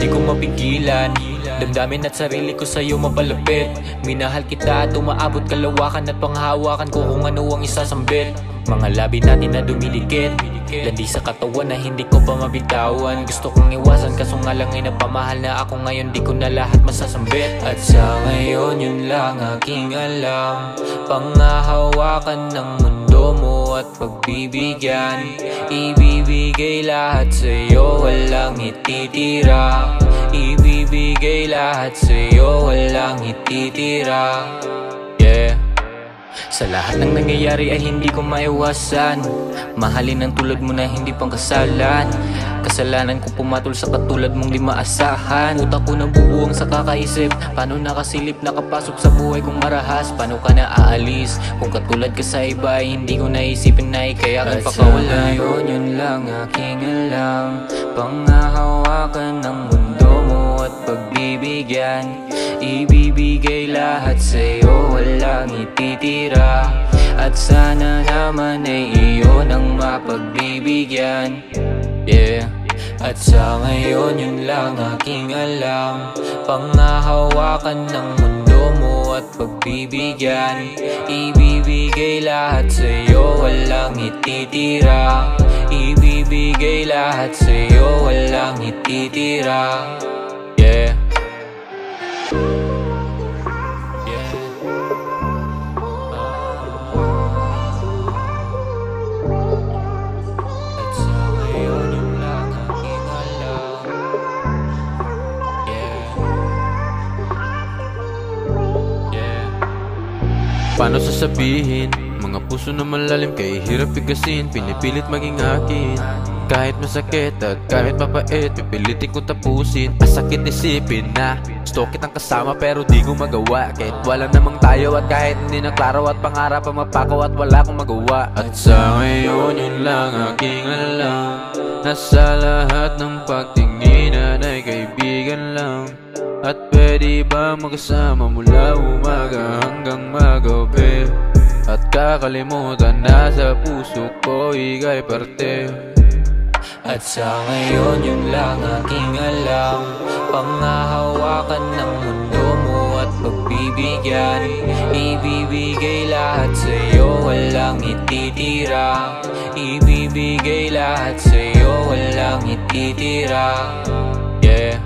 di ko mapigilan. Damdamin at sarili ko sa'yo mapalapit. Minahal kita at umaabot kalawakan at panghawakan ko kung ano ang isasambit. Mga labi natin na dumidikit, landi sa katawan na hindi ko pa mabitawan. Gusto kong iwasan kaso nga lang ay napamahal na ako ngayon, di ko na lahat masasambit. At sa ngayon yun lang aking alam, panghahawakan ng mundo mo at pagbibigyan. Ibibigay lahat sa'yo, walang ititira. Ibibigay lahat sa'yo, walang ititira. Yeah. Sa lahat ng nangyayari ay hindi ko maiwasan mahalin ang tulad mo na hindi pang kasalan. Kasalanan ko pumatol sa katulad mong di maasahan. Utak ko nabubuwang sa kakaisip, paano nakasilip nakapasok sa buhay kong marahas. Paano ka na aalis kung katulad ka sa iba ay hindi ko naisipin na ikayakan pa kawalan. Yun lang aking alam, panghahawakan ng mundo mo at pagbibigyan. Ibibigay lahat sa'yo, walang ititira. At sana naman ay iyon ang mapagbibigyan. Yeah. At sa ngayon yun lang aking alam, panghahawakan ng mundo mo at pagbibigyan. Ibibigay lahat sa'yo, walang ititira. Ibibigay lahat sa'yo, walang ititira. Yeah. Paano sasabihin? Mga puso na malalim kay hirap bigasin. Pinipilit maging akin kahit masakit at kahit mapait, pipilitin ko tapusin. Masakit isipin na gusto kitang kasama pero di ko magawa. Kahit wala namang tayo at kahit hindi na klaro at pangarap ang mapako at wala akong magawa. At sa ngayon yun lang aking alam, nasa lahat ng pagtinginan ay kaibigan lang. At pwede ba magkasama mula umaga hanggang magabi? At kakalimutan na sa puso ko ika'y parte. At sa ngayon yun lang aking alam, panghahawakan ng mundo mo at pagbibigyan. Ibibigay lahat sa'yo, walang ititira. Ibibigay lahat sa'yo, walang ititira. Yeah.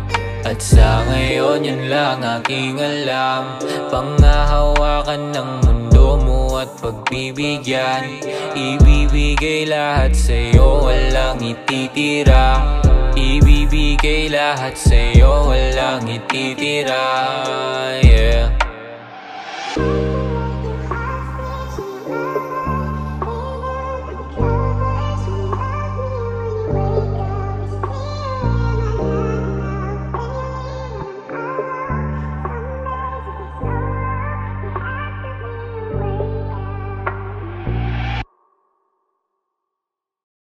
At sa ngayon yun lang aking alam, panghahawakan ng mundo mo at pagbibigyan. Ibibigay lahat sa'yo, walang ititira. Ibibigay lahat sa'yo, walang ititira.